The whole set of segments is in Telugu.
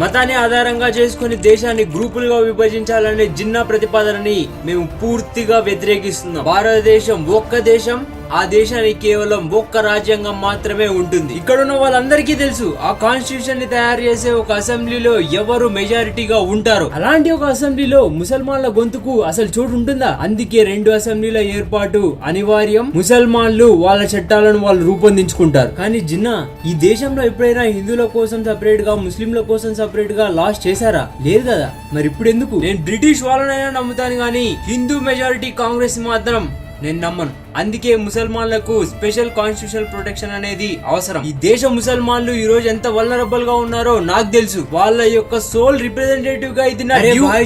మతాన్ని ఆధారంగా చేసుకుని దేశాన్ని గ్రూపులుగా విభజించాలనే జిన్నా ప్రతిపాదనని మేము పూర్తిగా వ్యతిరేకిస్తున్నాం. భారతదేశం ఒక్క దేశం, ఆ దేశానికి కేవలం ఒక్క రాజ్యాంగం మాత్రమే ఉంటుంది. ఇక్కడ ఉన్న వాళ్ళందరికీ తెలుసు ఆ కాన్స్టిట్యూషన్ ని తయారు చేసే ఒక అసెంబ్లీలో ఎవరు మెజారిటీగా ఉంటారు. అలాంటి ఒక అసెంబ్లీలో ముసల్మాన్ల గొంతుకు అసలు చోటు ఉంటుందా? అందుకే 2 అసెంబ్లీల ఏర్పాటు అనివార్యం. ముసల్మాన్లు వాళ్ళ చట్టాలను వాళ్ళు రూపొందించుకుంటారు. కానీ జిన్నా, ఈ దేశంలో ఎప్పుడైనా హిందువుల కోసం సపరేట్ గా, ముస్లింల కోసం సపరేట్ గా లాస్ చేశారా? లేదు కదా. మరి ఇప్పుడు ఎందుకు? నేను బ్రిటిష్ వాళ్ళనైనా నమ్ముతాను గానీ హిందూ మెజారిటీ కాంగ్రెస్ మాత్రం నేను నమ్మను. అందుకే ముసల్మాన్లకు స్పెషల్ కాన్స్టిట్యూషనల్ ప్రొటెక్షన్ అనేది అవసరం. ఈ దేశ ముసల్మాన్లు ఈ రోజు ఎంత వల్నరబుల్ గా ఉన్నారో నాకు తెలుసు. వాళ్ళ యొక్క సోల్ రిప్రజెంటేటివ్ గా ఇది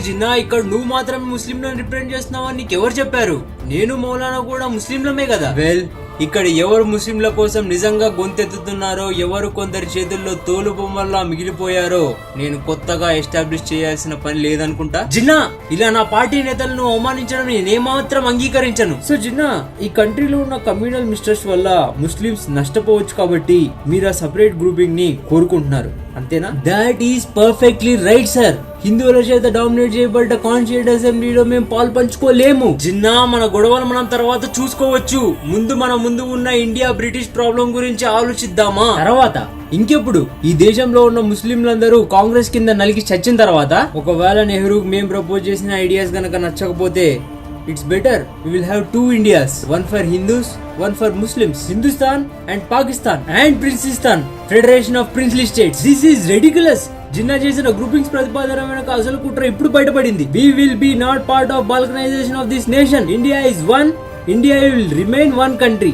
జిన్నా. ఇక్కడ నువ్వు మాత్రం ముస్లింలను రిప్రజెంట్ చేస్తున్నావని నీకు ఎవరు చెప్పారు? నేను మౌలానా కూడా ముస్లింలమే కదా. వెల్, ఇక్కడ ఎవరు ముస్లింల కోసం నిజంగా గొంతెత్తుతున్నారో, ఎవరు కొందరి చేతుల్లో తోలు బొమ్మల్లా మిగిలిపోయారో నేను కొత్తగా ఎస్టాబ్లిష్ చేయాల్సిన పని లేదనుకుంటా. జిన్నా, ఇలా నా పార్టీ నేతలను అవమానించడం నేనేమాత్రం అంగీకరించను. సో జిన్నా, ఈ కంట్రీలో ఉన్న కమ్యూనల్ మిస్టర్స్ వల్ల ముస్లిమ్స్ నష్టపోవచ్చు కాబట్టి మీరు ఆ సపరేట్ గ్రూపింగ్ ని కోరుకుంటున్నారు, అంతేనా? That is perfectly right sir. హిందువుల చేత డామినేట్ చేయబడ్డ కాన్స్టిట్యూట్ అసెంబ్లీలో మేము పాలు పంచుకోలేము. జిన్నా, మన గొడవలు మనం తర్వాత చూసుకోవచ్చు. ముందు మన ముందు ఉన్న ఇండియా బ్రిటిష్ ప్రాబ్లం గురించి ఆలోచిద్దామా? తర్వాత ఇంకెప్పుడు? ఈ దేశంలో ఉన్న ముస్లింలందరూ కాంగ్రెస్ కింద నలిగి చచ్చిన తర్వాత ఒకవేళ నెహ్రూకి మేము ప్రపోజ్ చేసిన ఐడియాస్ గనక నచ్చకపోతే, it's better we will have 2 Indias, one for Hindus, one for Muslims. Hindustan and Pakistan and Princestan, Federation of Princely States. This is ridiculous. Jinnah చేసిన గ్రూపింగ్స్ ప్రతిపాదన వెనక అసలు కుట్ర ఇప్పుడు బయటపడింది. We will be not part of balkanization of this nation. India is one. India will remain one country.